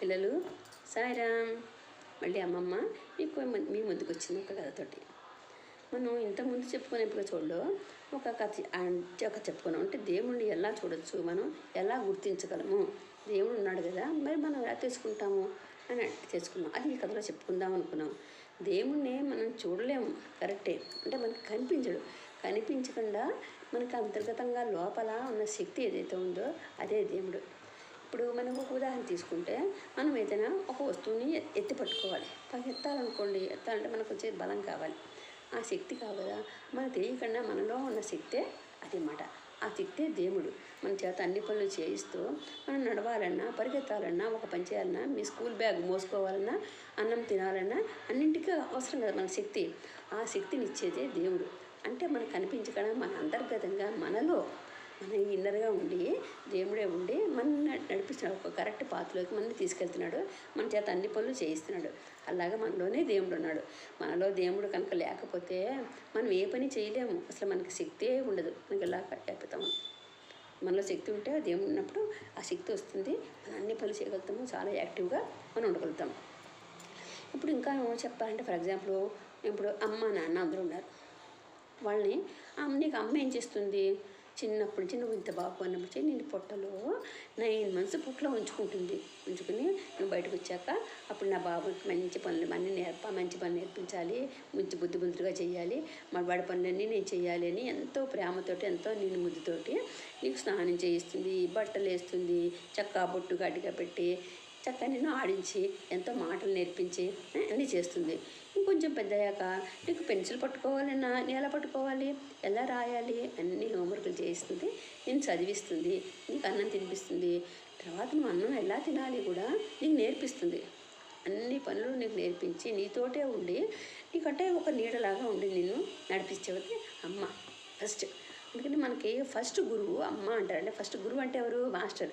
పిల్లలు సాయిరామ్. మళ్ళీ అమ్మమ్మ మీ ముందుకు వచ్చింది ఒక కథతోటి. మనం ఇంతకుముందు చెప్పుకునే ఎపిసోడ్లో ఒక కథ చెప్పుకున్నాం. అంటే దేవుణ్ణి ఎలా చూడొచ్చు, మనం ఎలా గుర్తించగలము, దేవుడు ఉన్నాడు కదా, మరి మనం ఎలా తెలుసుకుంటాము అని తెలుసుకున్నాం. అది ఈ కథలో చెప్పుకుందాం అనుకున్నాం. దేవుణ్ణి మనం చూడలేము, కరెక్టే. అంటే మనకు కనిపించకుండా మనకు అంతర్గతంగా లోపల ఉన్న శక్తి ఏదైతే ఉందో అదే దేవుడు. ఇప్పుడు మనం ఒక ఉదాహరణ తీసుకుంటే, మనం ఏదైనా ఒక వస్తువుని ఎత్తి పట్టుకోవాలి. ఎత్తాలంటే మనకు వచ్చే బలం కావాలి, ఆ శక్తి కావాలి కదా. మనకు తెలియకుండా మనలో ఉన్న శక్తే అదన్నమాట. ఆ శక్తే దేవుడు. మన చేత అన్ని పనులు చేయిస్తూ మనం నడవాలన్నా, పరిగెత్తాలన్నా, ఒక పని చేయాలన్నా, మీ స్కూల్ బ్యాగ్ మోసుకోవాలన్నా, అన్నం తినాలన్నా అన్నింటికీ అవసరం కదా మన శక్తి. ఆ శక్తిని ఇచ్చేదే దేవుడు. అంటే మనకు కనిపించకుండా మన అంతర్గతంగా మనలో మన ఇన్నర్గా ఉండి దేవుడే ఉండి మనల్ని నడిపిస్తున్నాడు. ఒక కరెక్ట్ పాత్రలోకి మనల్ని తీసుకెళ్తున్నాడు, మన చేత అన్ని పనులు చేయిస్తున్నాడు. అలాగా మనలోనే దేవుడు ఉన్నాడు. మనలో దేవుడు కనుక లేకపోతే మనం ఏ పని చేయలేము. అసలు మనకి శక్తే ఉండదు. మనకి ఎలా అయిపోతాము. మనలో శక్తి ఉంటే దేవుడు ఉన్నప్పుడు ఆ శక్తి వస్తుంది, మనం అన్ని పనులు చేయగలుగుతాము, చాలా యాక్టివ్గా మనం ఉండగలుగుతాము. ఇప్పుడు ఇంకా చెప్పాలంటే, ఫర్ ఎగ్జాంపుల్, ఇప్పుడు అమ్మ నాన్న అందరూ ఉన్నారు. వాళ్ళని నీకు అమ్మ ఏం చేస్తుంది, చిన్నప్పటి నుంచి నువ్వు ఇంత బాబు అన్నప్పుడు నేను పొట్టలో 9 months పొట్టలో ఉంచుకుని నువ్వు బయటకు వచ్చాక అప్పుడు నా బాబుకి మంచి పనులు మంచి పనులు నేర్పించాలి, మంచి బుద్ధిగా చేయాలి, మా వాడి పనులన్నీ నేను చేయాలి అని ఎంతో ప్రేమతోటి, ఎంతో నేను ముద్దుతోటి నీకు స్నానం చేయిస్తుంది, బట్టలు వేస్తుంది, చక్కా బొట్టు గట్టిగా పెట్టి చక్కగా నిన్ను ఆడించి ఎంతో మాటలు నేర్పించి అన్నీ చేస్తుంది. ఇంకొంచెం పెద్దయ్యాక నీకు పెన్సిల్ పట్టుకోవాలన్నా ఎలా పట్టుకోవాలి, ఎలా రాయాలి అన్నీ హోంవర్క్లు చేయిస్తుంది, నేను చదివిస్తుంది, నీకు అన్నం తినిపిస్తుంది, తర్వాత నువ్వు అన్నం ఎలా తినాలి కూడా నీకు నేర్పిస్తుంది. అన్ని పనులు నీకు నేర్పించి నీతోటే ఉండి నీకంటే ఒక నీడలాగా ఉండి నిన్ను నడిపించేది అమ్మ ఫస్ట్. అందుకని మనకి ఫస్ట్ గురువు అమ్మ అంటారు. అంటే ఫస్ట్ గురువు అంటే ఎవరు, మాస్టర్.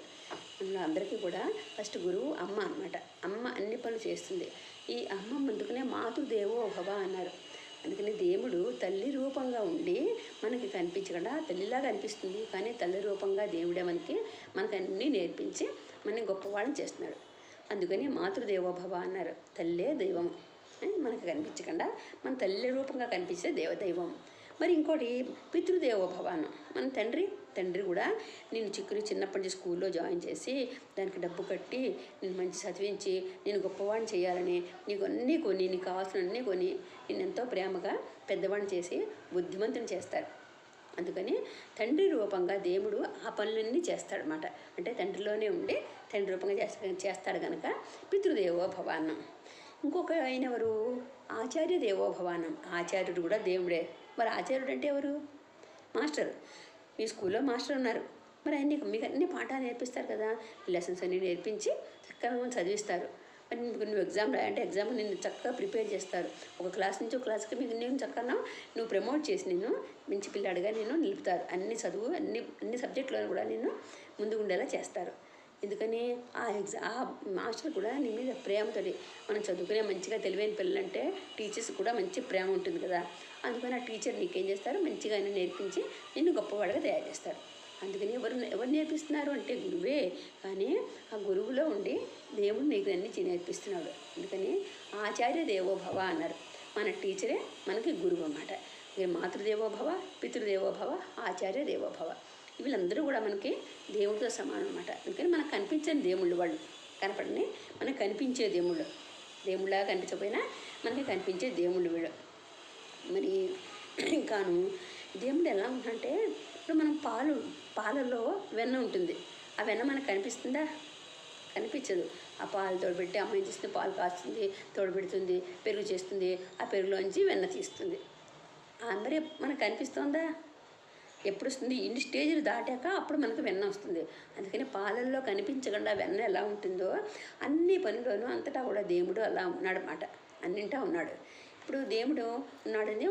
అందరికీ కూడా ఫస్ట్ గురువు అమ్మ అన్నమాట. అమ్మ అన్ని పనులు చేస్తుంది. ఈ అమ్మ అందుకనే మాతృదేవో భవ అన్నారు. అందుకని దేవుడు తల్లి రూపంగా ఉండి మనకి కనిపించకుండా తల్లిలాగా అనిపిస్తుంది, కానీ తల్లి రూపంగా దేవుడే మనకు అన్నీ నేర్పించి మనని గొప్పవాళ్ళని చేస్తున్నాడు. అందుకని మాతృదేవో భవ అన్నారు. తల్లే దైవం మనకు కనిపించకుండా మన తల్లి రూపంగా కనిపించే దైవం. మరి ఇంకోటి పితృదేవోభవానం. మన తండ్రి కూడా నేను చిన్నప్పటి నుంచి స్కూల్లో జాయిన్ చేసి దానికి డబ్బు కట్టి నేను మంచి చదివించి నేను గొప్పవాడిని చేయాలని నీకు అన్నీ కొని, నీకు కావాల్సినవన్నీ కొని నేను ఎంతో ప్రేమగా పెద్దవాడిని చేసి బుద్ధిమంతుని చేస్తాడు. అందుకని తండ్రి రూపంగా దేవుడు ఆ పనులన్నీ చేస్తాడనమాట. అంటే తండ్రిలోనే ఉండి తండ్రి రూపంగా చేస్తాడు కనుక పితృదేవోభవానం. ఇంకొక అయినవారు ఆచార్య దేవోభవానం. ఆచార్యుడు కూడా దేవుడే. మరి ఆచార్యుడు అంటే ఎవరు, మాస్టర్. మీ స్కూల్లో మాస్టర్ ఉన్నారు, మరి మీకు అన్ని పాఠాలు నేర్పిస్తారు కదా, లెసన్స్ అన్నీ నేర్పించి చక్కగా చదివిస్తారు. మరి నువ్వు ఎగ్జామ్ రాయంటే ఎగ్జామ్ నిన్ను చక్కగా ప్రిపేర్ చేస్తారు. ఒక క్లాస్ నుంచి ఒక క్లాస్కి మీకు నేను చక్కగా నువ్వు ప్రమోట్ చేసి నిన్ను మంచి పిల్లాడిగా నేను నిలుపుతారు. అన్ని సబ్జెక్టులను కూడా నిన్ను ముందు ఉండేలా చేస్తారు. ఎందుకని ఆ మాస్టర్ కూడా నీ మీద ప్రేమతో, మనం చదువుకునే మంచిగా తెలివైన పిల్లలంటే టీచర్స్ కూడా మంచి ప్రేమ ఉంటుంది కదా. అందుకని ఆ టీచర్ నీకేం చేస్తారు, మంచిగా నేర్పించి నిన్ను గొప్పవాడిగా తయారు చేస్తారు. అందుకని ఎవరు నేర్పిస్తున్నారు అంటే గురువే. కానీ ఆ గురువులో ఉండి దేవుడు నీకు అన్ని నేర్పిస్తున్నాడు. అందుకని ఆచార్య దేవోభవ అన్నారు. మన టీచరే మనకి గురువు అన్నమాట. మాతృదేవోభవ, పితృదేవోభవ, ఆచార్య దేవోభవ, వీళ్ళందరూ కూడా మనకి దేవుడితో సమానం అన్నమాట. అందుకని మనకు కనిపించని దేవుళ్ళు వాళ్ళు, కనపడని మనకు కనిపించే దేవుళ్ళగా కనిపించకపోయినా మనకి కనిపించే దేవుళ్ళు వీళ్ళు. మరి ఇంకాను దేవుడు ఎలా ఉంటుందంటే, ఇప్పుడు మనం పాలలో వెన్న ఉంటుంది, ఆ వెన్న మనకు కనిపిస్తుందా, కనిపించదు. ఆ పాలు తోడబెట్టి అమ్మాయి చేస్తుంది, పాలు కాస్తుంది, తోడబెడుతుంది, పెరుగు చేస్తుంది, ఆ పెరుగులోంచి వెన్న తీస్తుంది. మరి మనకు కనిపిస్తుందా, ఎప్పుడు వస్తుంది, ఇన్ని స్టేజ్లు దాటాక అప్పుడు మనకు వెన్న వస్తుంది. అందుకని పాలల్లో కనిపించకుండా వెన్న ఎలా ఉంటుందో అన్ని పనిలోనూ అంతటా కూడా దేవుడు అలా ఉన్నాడు అన్నమాట. అన్నింటా ఉన్నాడు. ఇప్పుడు దేవుడు ఉన్నాడని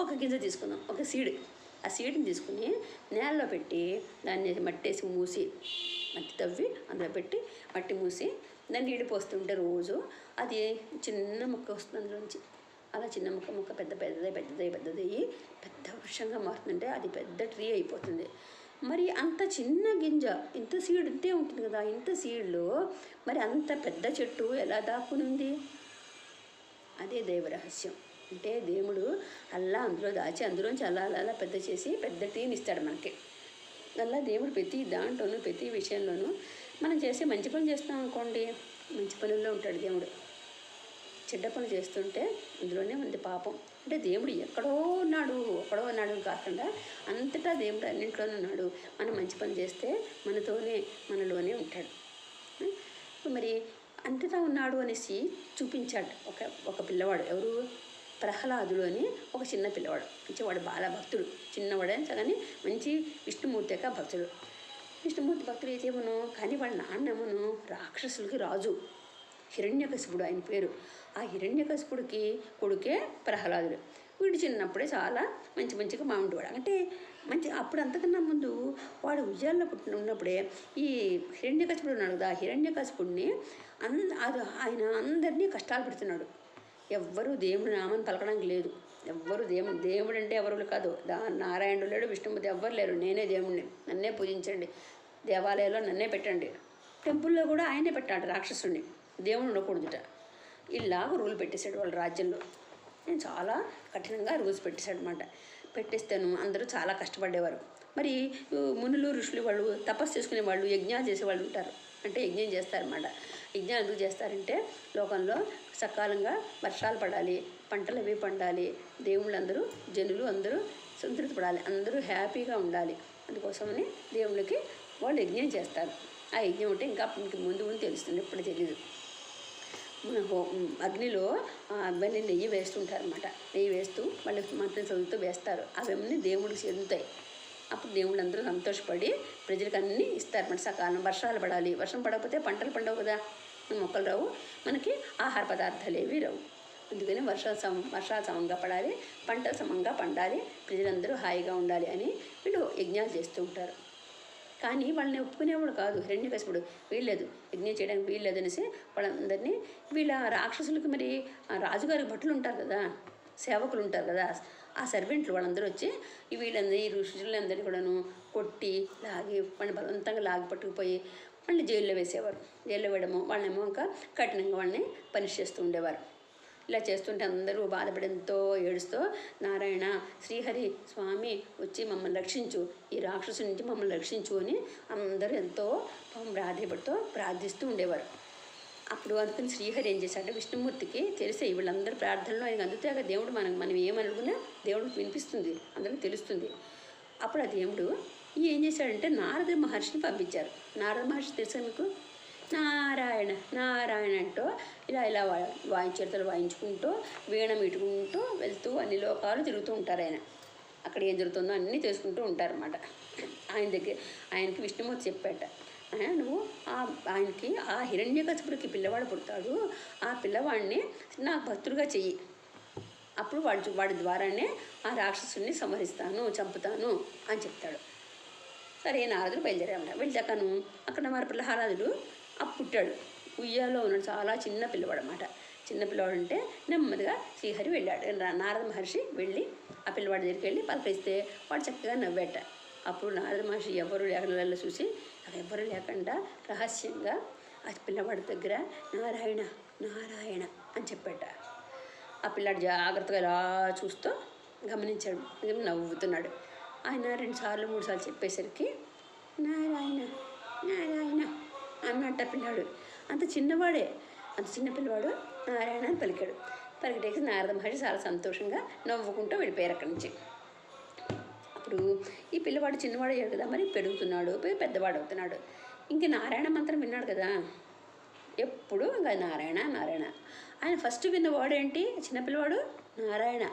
ఒక గింజ తీసుకుందాం, ఒక సీడ్. ఆ సీడ్ని తీసుకుని నేలలో పెట్టి దాన్ని మట్టేసి మూసి, మట్టి తవ్వి అందులో పెట్టి మట్టి మూసి దాన్ని నీళ్ళు పోస్తుంటే రోజు అది చిన్న మొక్క వస్తుంది అందులోంచి. అలా చిన్న మొక్క పెద్దదయ్యి పెద్ద వృక్షంగా మారుతుందంటే అది పెద్ద ట్రీ అయిపోతుంది. మరి అంత చిన్న గింజ, ఇంత సీడ్ ఇంతే ఉంటుంది కదా, ఇంత సీడ్లో మరి అంత పెద్ద చెట్టు ఎలా దాక్కుని ఉంది? అదే దైవ రహస్యం. అంటే దేవుడు అలా అందులో దాచి అందులోంచి అలా అలా అలా పెద్ద చేసి పెద్ద టీని ఇస్తాడు మనకి. అలా దేవుడు ప్రతి దాంట్లోనూ ప్రతి విషయంలోనూ మనం చేసే మంచి పనులు చేస్తున్నాం అనుకోండి, మంచి పనుల్లో ఉంటాడు దేవుడు. చెడ్డ పనులు చేస్తుంటే అందులోనే ఉంది పాపం. అంటే దేవుడు ఎక్కడో ఉన్నాడు అని కాకుండా అంతటా దేవుడు అన్నింట్లోనే ఉన్నాడు. మనం మంచి పని చేస్తే మనలోనే ఉంటాడు. మరి అంతటా ఉన్నాడు అనేసి చూపించాడు ఒక పిల్లవాడు. ఎవరు? ప్రహ్లాదుడు అని ఒక చిన్న పిల్లవాడు. అంటే వాడు బాల భక్తుడు, చిన్నవాడే కానీ మంచి విష్ణుమూర్తి యొక్క భక్తుడు. విష్ణుమూర్తి భక్తుడు అయితే ఏమను, కానీ వాళ్ళ నాన్నమ్మను రాక్షసులకి రాజు, హిరణ్యకశిపుడు ఆయన పేరు. ఆ హిరణ్యకశిపుడికి కొడుకే ప్రహ్లాదుడు. వీడు చిన్నప్పుడే చాలా మంచిగా బాగుండేవాడు. అంటే మంచి అప్పుడు అంతకన్నా ముందు వాడు ఉయ్యాల్లో ఉన్నప్పుడే ఈ హిరణ్యకశిపుడు ఉన్నాడు కదా, ఆ హిరణ్యకశిపుడిని ఆయన అందరినీ కష్టాలు పెడుతున్నాడు. ఎవ్వరూ దేవుడి నామని పలకడానికి లేదు. ఎవ్వరు దేవుడు అంటే ఎవరు కాదు, నారాయణుడు లేడు, విష్ణుమూర్తి ఎవ్వరు లేరు. నేనే దేవుడిని, నన్నే పూజించండి, దేవాలయంలో నన్నే పెట్టండి, టెంపుల్లో కూడా ఆయనే పెట్టాడు రాక్షసుడిని, దేవుడు ఉండకూడదుట. ఇలాగ రూల్ పెట్టేశాడు వాళ్ళ రాజ్యంలో. నేను చాలా కఠినంగా రూల్స్ పెట్టేశాడు అనమాట. పెట్టేస్తాను అందరూ చాలా కష్టపడేవారు. మరి మునులు ఋషులు వాళ్ళు తపస్సు చేసుకునే వాళ్ళు, యజ్ఞాలు చేసేవాళ్ళు ఉంటారు. అంటే యజ్ఞం చేస్తారన్నమాట. యజ్ఞాలు ఎందుకు చేస్తారంటే లోకంలో సకాలంగా వర్షాలు పడాలి, పంటలు అవి పండాలి, దేవుళ్ళందరూ జనులు అందరూ సంతృప్తి పడాలి, అందరూ హ్యాపీగా ఉండాలి. అందుకోసమని దేవుళ్ళకి వాళ్ళు యజ్ఞం చేస్తారు. ఆ యజ్ఞం అంటే ఇంకా ముందు తెలుస్తుంది, ఎప్పుడు తెలియదు. మన అగ్నిలో అవన్నీ నెయ్యి వేస్తుంటారన్నమాట. నెయ్యి వేస్తూ మళ్ళీ మంత్రం చదువుతూ వేస్తారు. అవన్నీ దేవుడికి చెందుతాయి. అప్పుడు దేవుళ్ళందరూ సంతోషపడి ప్రజలకు అన్నీ ఇస్తారన్నమాట. సకాలం వర్షాలు పడాలి, వర్షం పడకపోతే పంటలు పండవు కదా, మొక్కలు రావు, మనకి ఆహార పదార్థాలు ఏవి రావు. అందుకని వర్షాలు సమంగా పడాలి, పంటలు సమంగా పండాలి, ప్రజలందరూ హాయిగా ఉండాలి అని వీళ్ళు యజ్ఞాలు చేస్తూ ఉంటారు. కానీ వాళ్ళని ఒప్పుకునేవాడు కాదు హిరణ్యకశిపుడు. వీల్లేదు, యజ్ఞం చేయడానికి వీల్లేదు అనేసి వాళ్ళందరినీ, వీళ్ళ రాక్షసులకు మరి రాజుగారికి భటులు ఉంటారు కదా, సేవకులు ఉంటారు కదా, ఆ సర్వెంట్లు వాళ్ళందరూ వచ్చి ఈ ఋషులందరినీ కూడాను కొట్టి లాగి వాళ్ళని బలవంతంగా లాగి పట్టుకుపోయి వాళ్ళని జైల్లో వేసేవారు. జైల్లో వేయడము, వాళ్ళేమో ఇంకా కఠినంగా వాళ్ళని పనిష్ చేస్తూ ఉండేవారు. ఇలా చేస్తుంటే అందరూ బాధపడి ఎంతో ఏడుస్తూ, నారాయణ శ్రీహరి స్వామి వచ్చి మమ్మల్ని రక్షించు, ఈ రాక్షసు నుంచి మమ్మల్ని రక్షించు అని అందరూ ఎంతో బాధపడుతూ ప్రార్థిస్తూ ఉండేవారు. అప్పుడు అందుకని శ్రీహరి ఏం చేశాడంటే, విష్ణుమూర్తికి తెలిసే వీళ్ళందరూ ప్రార్థనలో ఆయనకు అందుతాక దేవుడు మనం ఏమనుకున్నా దేవుడికి వినిపిస్తుంది, అందరికీ తెలుస్తుంది. అప్పుడు ఆ దేవుడు ఏం చేశాడంటే నారద మహర్షిని పంపించారు. నారద మహర్షి తెలుసా మీకు? నారాయణ నారాయణ అంటూ ఇలా చేతులు వాయించుకుంటూ వీణ మీటుకుంటూ వెళ్తూ అన్ని లోకాలు తిరుగుతూ ఉంటారు. అక్కడ ఏం జరుగుతుందో అన్నీ తెలుసుకుంటూ ఉంటారన్నమాట. ఆయనకి విష్ణుమూర్తి చెప్పాట, నువ్వు ఆయనకి ఆ హిరణ్యకశిపుడికి పిల్లవాడు పుడతాడు, ఆ పిల్లవాడిని నాకు భక్తుడిగా చెయ్యి, అప్పుడు వాడి ద్వారానే ఆ రాక్షసుని సంహరిస్తాను, చంపుతాను అని చెప్తాడు. సరే నారదుడు బయలుదేరామట. వెళ్ళాకను అక్కడ మరి ప్రహ్లాదుడు పుట్టాడు. ఉయ్యాలో ఉన్నాడు, చాలా చిన్న పిల్లవాడు అన్నమాట. చిన్న పిల్లవాడు అంటే నెమ్మదిగా శ్రీహరి వెళ్ళాడు. నారద మహర్షి వెళ్ళి ఆ పిల్లవాడి దగ్గరికి వెళ్ళి పలకరిస్తే వాడు చక్కగా నవ్వేట. అప్పుడు నారద మహర్షి ఎవరు లేకుండా చూసి ఎవరు లేకుండా రహస్యంగా ఆ పిల్లవాడి దగ్గర నారాయణ నారాయణ అని చెప్పాట. ఆ పిల్లాడు జాగ్రత్తగా ఇలా చూస్తూ గమనించాడు, నవ్వుతున్నాడు. ఆయన 2 సార్లు 3 సార్లు చెప్పేసరికి నారాయణ నారాయణ అన్నట్ట పిల్లాడు. అంత చిన్నవాడే, అంత చిన్న పిల్లవాడు నారాయణ అని పలికాడు. పలికిటేసి నారద మహర్షి చాలా సంతోషంగా నవ్వుకుంటూ వెళ్ళిపోయారు అక్కడి నుంచి. అప్పుడు ఈ పిల్లవాడు చిన్నవాడు అయ్యాడు కదా, మరి పెరుగుతున్నాడు, పెద్దవాడు అవుతున్నాడు. ఇంక నారాయణ మంత్రం విన్నాడు కదా, ఎప్పుడు ఇంకా నారాయణ నారాయణ. ఆయన ఫస్ట్ విన్న వర్డ్ ఏంటి? చిన్నపిల్లవాడు నారాయణ,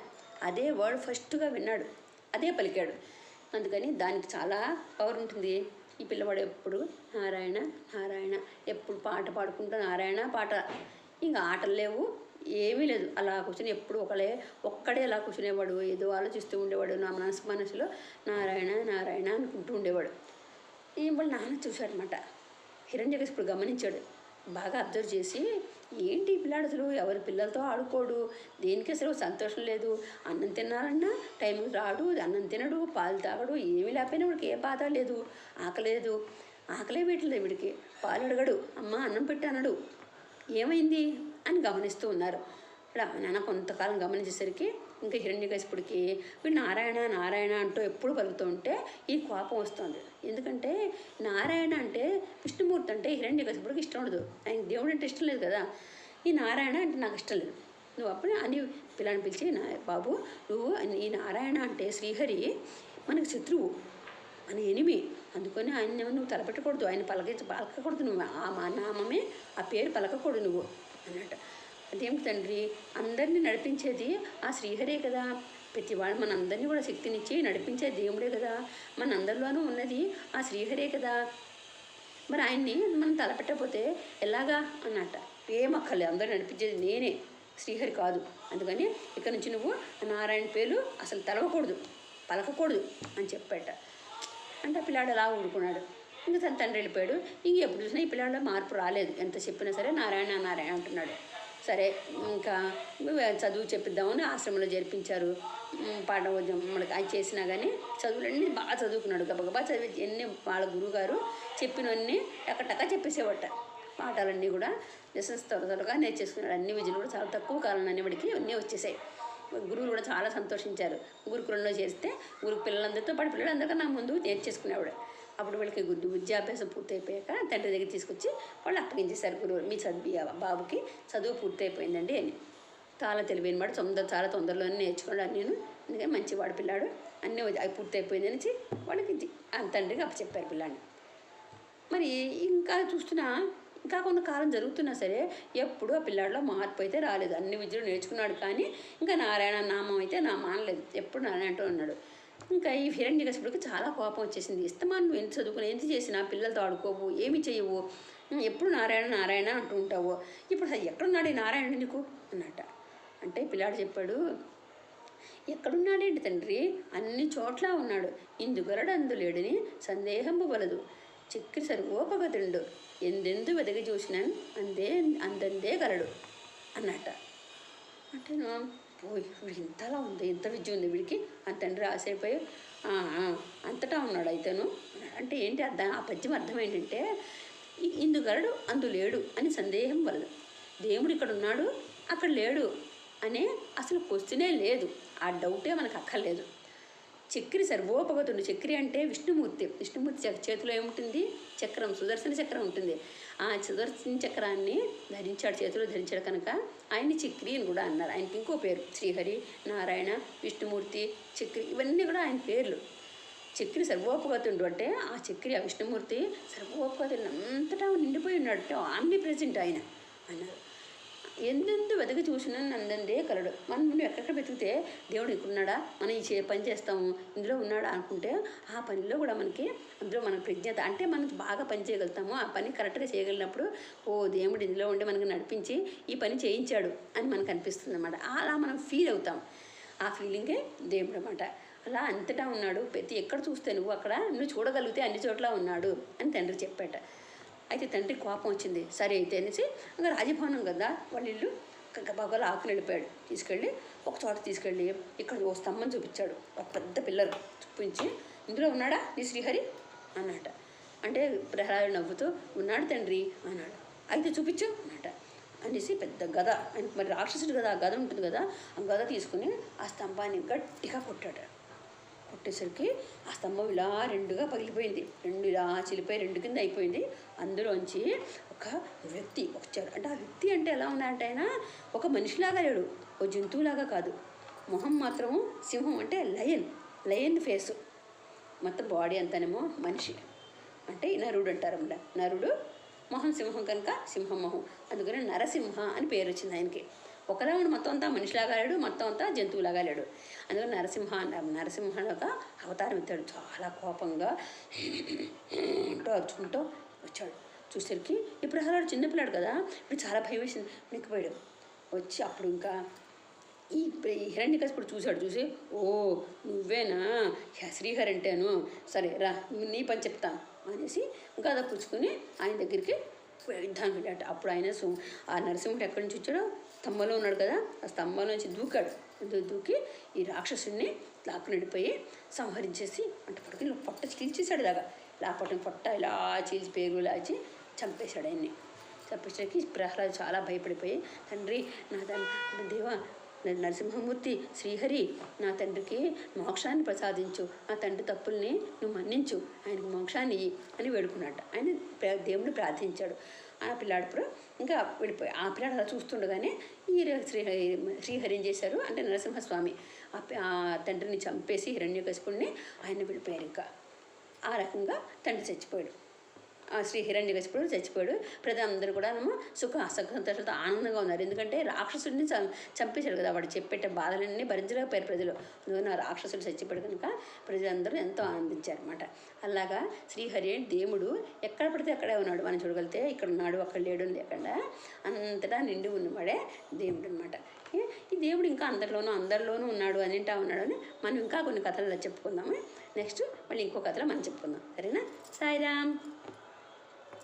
అదే వర్డ్ ఫస్ట్గా విన్నాడు, అదే పలికాడు. అందుకని దానికి చాలా పవర్ ఉంటుంది. ఈ పిల్లవాడు ఎప్పుడు నారాయణ నారాయణ, ఎప్పుడు పాట పాడుకుంటూ నారాయణ పాట, ఇంకా ఆటలు లేవు, ఏమీ లేదు. అలా కూర్చొని ఎప్పుడు ఒక్కడే అలా కూర్చునేవాడు, ఏదో ఆలోచిస్తూ ఉండేవాడు. నా మనసులో నారాయణ నారాయణ అనుకుంటూ ఉండేవాడు. వాళ్ళ నాన్న చూశాడనమాట. హిరణ్యకశిపుడు గమనించాడు, బాగా అబ్జర్వ్ చేసి, ఏంటి ఈ పిల్లాడు అసలు ఎవరి పిల్లలతో ఆడుకోడు, దేనికి అసలు సంతోషం లేదు, అన్నం తినాలన్నా టైంకి రాడు, అన్నం తినడు, పాలు తాగడు, ఏమీ లేకపోయినా వాడికి ఏ బాధ లేదు, ఆకలేదు, ఆకలే పెట్టలేదు వీడికి, పాలు అడగడు, అమ్మ అన్నం పెట్టి అనడు, ఏమైంది అని గమనిస్తూ ఉన్నారు. ఇప్పుడు అమ్మ నాన్న కొంతకాలం గమనించేసరికి ఇంకా హిరణ్యకశిపుడికి వీడు నారాయణ నారాయణ అంటూ ఎప్పుడు పలుకుతూ ఉంటే ఈ కోపం వస్తుంది. ఎందుకంటే నారాయణ అంటే విష్ణుమూర్తి అంటే హిరణ్యకశిపుడికి ఇష్టం ఉండదు, ఆయన దేవుడు అంటే ఇష్టం లేదు కదా, ఈ నారాయణ అంటే నాకు ఇష్టం లేదు. నువ్వు అప్పుడు అని పిల్లని పిలిచి, బాబు నువ్వు ఈ నారాయణ అంటే శ్రీహరి మనకు శత్రువు, మన ఎనిమి, అందుకని ఆయన నువ్వు తలపెట్టకూడదు, ఆయన పలకకూడదు, నువ్వు ఆ నామమే ఆ పేరు పలకకూడదు నువ్వు అన్నట్టు. అదేమిటి తండ్రి, అందరినీ నడిపించేది ఆ శ్రీహరే కదా, ప్రతివాడు మన అందరినీ కూడా శక్తినిచ్చి నడిపించే దేవుడే కదా, మన అందరిలోనూ ఉన్నది ఆ శ్రీహరే కదా, మరి ఆయన్ని మనం తలపెట్టకపోతే ఎలాగా అన్నట్ట. ఏమక్కర్లేదు, అందరూ నడిపించేది నేనే, శ్రీహరి కాదు, అందుకని ఇక్కడ నుంచి నువ్వు నారాయణ పేరు అసలు తలవకూడదు, పలకకూడదు అని చెప్పాట. అంటే ఆ పిల్లాడు అలా ఊరుకున్నాడు. ఇంకా తన తండ్రి వెళ్ళిపోయాడు. ఇంక ఎప్పుడు చూసినా ఈ పిల్లాడిలో మార్పు రాలేదు, ఎంత చెప్పినా సరే నారాయణ నారాయణ అంటున్నాడు. సరే ఇంకా చదువు చెప్పిద్దామని ఆశ్రమంలో చేర్పించారు. పాఠం మనకి అది చేసినా కానీ చదువులన్నీ బాగా చదువుకున్నాడు, గబగబా చదివి ఎన్ని వాళ్ళ గురువుగారు చెప్పినవన్నీ టకటక చెప్పేసేవట. పాఠాలన్నీ కూడా లెసన్స్ త్వరగా నేర్చేసుకున్నాడు. అన్ని విజులు కూడా చాలా తక్కువ కాలం అనేవాడికి అన్నీ వచ్చేసాయి. గురువులు కూడా చాలా సంతోషించారు. గురుకులంలో చేస్తే పిల్లలందరితో పాటు పిల్లలందరికన్నా ముందు నేర్చేసుకునేవాడు. అప్పుడు వీళ్ళకి విద్యాభ్యాసం పూర్తయిపోయాక తండ్రి దగ్గర తీసుకొచ్చి వాళ్ళు అప్పగించేశారు గురువు, మీ బాబుకి చదువు పూర్తయిపోయిందండి అని. చాలా తెలివైన వాడు, చాలా తొందరలోనే నేర్చుకోవడం నేను, అందుకని మంచివాడు పిల్లాడు, అన్నీ అవి పూర్తయిపోయింది అని వాళ్ళకి తండ్రికి అప్పచెప్పారు పిల్లాడిని. మరి ఇంకా చూస్తున్నా ఇంకా కొంతకాలం జరుగుతున్నా సరే ఎప్పుడు ఆ పిల్లాడిలో మార్పు అయితే రాలేదు. అన్ని విద్యలు నేర్చుకున్నాడు కానీ ఇంకా నారాయణ నామం అయితే మానలేదు, ఎప్పుడు నారాయణ అంటూ ఉన్నాడు. ఇంకా ఈ హిరణ్యకశిపుడికి చాలా కోపం వచ్చేసింది. ఇస్తమాను నువ్వు ఎంత చదువుకుని ఎంత చేసినా పిల్లలతో ఆడుకోవు, ఏమి చేయవు, ఎప్పుడు నారాయణ నారాయణ అంటూ ఉంటావు, ఇప్పుడు అసలు ఎక్కడున్నాడు ఈ నారాయణ నీకు అన్నట్ట. అంటే పిల్లాడు చెప్పాడు, ఎక్కడున్నాడేంటి తండ్రి, అన్ని చోట్ల ఉన్నాడు, ఇందుగలడు అందులేడని సందేహంబు వలదు, చిక్కిరి సర్వోపగతుండు, ఎందెందు వెదగి చూసినాను అందందే గలడు అన్నట్ట. అంటే వీడు ఇంతలా ఉంది, ఇంత విద్య ఉంది వీడికి అని తండ్రి ఆశైపోయి అంతటా ఉన్నాడు అయితేను. అంటే ఏంటి అర్థం, ఆ పద్యం అర్థం ఏంటంటే ఇందుగలడు అందు లేడు అని సందేహం వలదు, దేవుడు ఇక్కడ ఉన్నాడు అక్కడ లేడు అనే అసలు క్వశ్చనే లేదు, ఆ డౌటే మనకు అక్కర్లేదు. చక్రి సర్వోపగతుడు, చక్రి అంటే విష్ణుమూర్తి, విష్ణుమూర్తి చేతిలో ఏముంటుంది, చక్రం, సుదర్శన చక్రం ఉంటుంది. ఆ సుదర్శన చక్రాన్ని ధరించాడు, చేతిలో ధరించాడు కనుక ఆయన్ని చక్రి అని కూడా అన్నారు. ఆయనకి ఇంకో పేరు శ్రీహరి, నారాయణ, విష్ణుమూర్తి, చక్రి, ఇవన్నీ కూడా ఆయన పేర్లు. చక్రి సర్వోపగతుడు అంటే ఆ చక్రి, ఆ విష్ణుమూర్తి సర్వోపగతుడు అంతటా నిండిపోయి ఉన్నాడు, అంటే ఆమ్ని ప్రెజెంట్ ఆయన అన్నారు. ఎందెందు వెతకి చూసినా అందందే కలడు. మనం ఎక్కడెక్కడ వెతికితే దేవుడు ఇక్కడున్నాడా, మనం ఈ పని చేస్తాము ఇందులో ఉన్నాడా అనుకుంటే ఆ పనిలో కూడా మనకి అందులో మన ప్రజ్ఞత అంటే మనం బాగా పని చేయగలుగుతాము. ఆ పని కరెక్ట్గా చేయగలిగినప్పుడు ఓ దేవుడు ఇందులో ఉండి మనకి నడిపించి ఈ పని చేయించాడు అని మనకు అనిపిస్తుంది అన్నమాట. అలా మనం ఫీల్ అవుతాం, ఆ ఫీలింగే దేవుడు అన్నమాట. అలా అంతటా ఉన్నాడు, ప్రతి ఎక్కడ చూస్తే నువ్వు అక్కడ నువ్వు చూడగలిగితే అన్ని చోట్ల ఉన్నాడు అని తండ్రి చెప్పాట. అయితే తండ్రి కోపం వచ్చింది. సరే అయితే అనేసి ఇంకా రాజభవనం కదా వాళ్ళ ఇల్లు, గబగబా ఆకుని వెళ్ళిపోయాడు. తీసుకెళ్ళి ఒక చోట తీసుకెళ్ళి ఇక్కడ ఓ స్తంభం చూపించాడు, ఒక పెద్ద పిల్లరు చూపించి, ఇందులో ఉన్నాడా నీ శ్రీహరి అన్నట. అంటే ప్రహ్లాదుడు నవ్వుతూ ఉన్నాడు తండ్రి అన్నాడు. అయితే చూపించు అన్నట అనేసి పెద్ద గద, మరి రాక్షసుడు కదా ఆ గద ఉంటుంది కదా, ఆ గద తీసుకుని ఆ స్తంభాన్ని గట్టిగా కొట్టాడు. కొట్టేసరికి ఆ స్తంభం ఇలా రెండుగా పగిలిపోయింది, రెండు ఇలా చిలిపోయి రెండు కింద అయిపోయింది. అందులోంచి ఒక వ్యక్తి వచ్చాడు. అంటే ఆ వ్యక్తి అంటే ఎలా ఉన్నాడంటే ఆయన ఒక మనిషిలాగా లేడు, ఒక జంతువులాగా కాదు, మొహం మాత్రము సింహం అంటే లయన్ ఫేసు, మొత్తం బాడీ అంతానేమో మనిషి, అంటే నరుడు అంటారు అన్నమాట. నరుడు మొహం సింహం కనుక సింహం మొహం, అందుకని నరసింహ అని పేరు వచ్చింది ఆయనకి. ఒకలా మొత్తం అంతా మనిషిలాగా లేడు, మొత్తం అంతా జంతువులాగా లేడు, అందుకని నరసింహ అన్నారు. నరసింహగా అవతారం ఎత్తాడు, చాలా కోపంగా అంటూ అరుచుకుంటూ వచ్చాడు. చూసరికి ఇప్పుడు అసలు చిన్నపిల్లాడు కదా, ఇప్పుడు చాలా భయం వేసింది, నిక్కిపోయాడు. వచ్చి అప్పుడు ఇంకా ఈ హిరణ్యకశిపుడు చూశాడు. చూసి ఓ నువ్వేనా శ్రీహరి అంటేను, సరే రా నీ పని చెప్తాను అనేసి గద పుచ్చుకొని ఆయన దగ్గరికి యుద్ధానికి వెళ్ళాట. అప్పుడు ఆయన ఆ నరసింహుడు ఎక్కడి నుంచి వచ్చాడో స్తంభంలో ఉన్నాడు కదా, ఆ స్తంభంలో నుంచి దూకాడు. దూకి ఈ రాక్షసుడిని లాక్కుని వెళ్ళిపోయి సంహరించేసి అంటే పట్టుకుని పొట్ట చీల్చేశాడు దాకా. ఇలా పొట్ట ఇలా చీల్చి పేరు లాచి చంపేశాడు ఆయన్ని. చంపేసరికి ప్రహ్లాదు చాలా భయపడిపోయి, తండ్రి నా దేవా నరసింహమూర్తి శ్రీహరి నా తండ్రికి మోక్షాన్ని ప్రసాదించు, నా తండ్రి తప్పుల్ని నువ్వు మన్నించు, ఆయనకు మోక్షాన్ని ఇయ్యి అని వేడుకున్నట్ట. ఆయన దేవుడిని ప్రార్థించాడు. ఆ పిల్లాడు ఇంకా వెళ్ళిపోయి ఆ పిల్లాడు అలా చూస్తుండగానే ఈ శ్రీహరి ఏం చేశారు అంటే నరసింహస్వామి ఆ తండ్రిని చంపేసి హిరణ్యకశిపుడిని ఆయన వెళ్ళిపోయారు. ఇంకా ఆ రకంగా తండ్రి చచ్చిపోయాడు. శ్రీ హిరణ్యకశిపుడు చచ్చిపోయాడు. ప్రజలందరూ కూడా సుఖ సంతోషాలతో ఆనందంగా ఉన్నారు. ఎందుకంటే రాక్షసుడిని చంపేశాడు కదా, వాడు చెప్పేట బాధలన్నీ భరించలేకపోయారు ప్రజలు. అందువల్ల రాక్షసుడు చచ్చిపోయాడు కనుక ప్రజలందరూ ఎంతో ఆనందించారు అనమాట. అలాగా శ్రీహరి దేవుడు ఎక్కడ పడితే అక్కడే ఉన్నాడు. మనం చూడగలిగితే ఇక్కడ ఉన్నాడు అక్కడ లేడు లేకుండా అంతటా నిండి ఉన్నవాడే దేవుడు అనమాట. ఈ దేవుడు ఇంకా అందరిలోనూ ఉన్నాడు అన్నింటా ఉన్నాడు అని మనం ఇంకా కొన్ని కథలు చెప్పుకుందాము. నెక్స్ట్ మళ్ళీ ఇంకో కథలో మనం చెప్పుకుందాం. సరేనా? సాయిరామ్.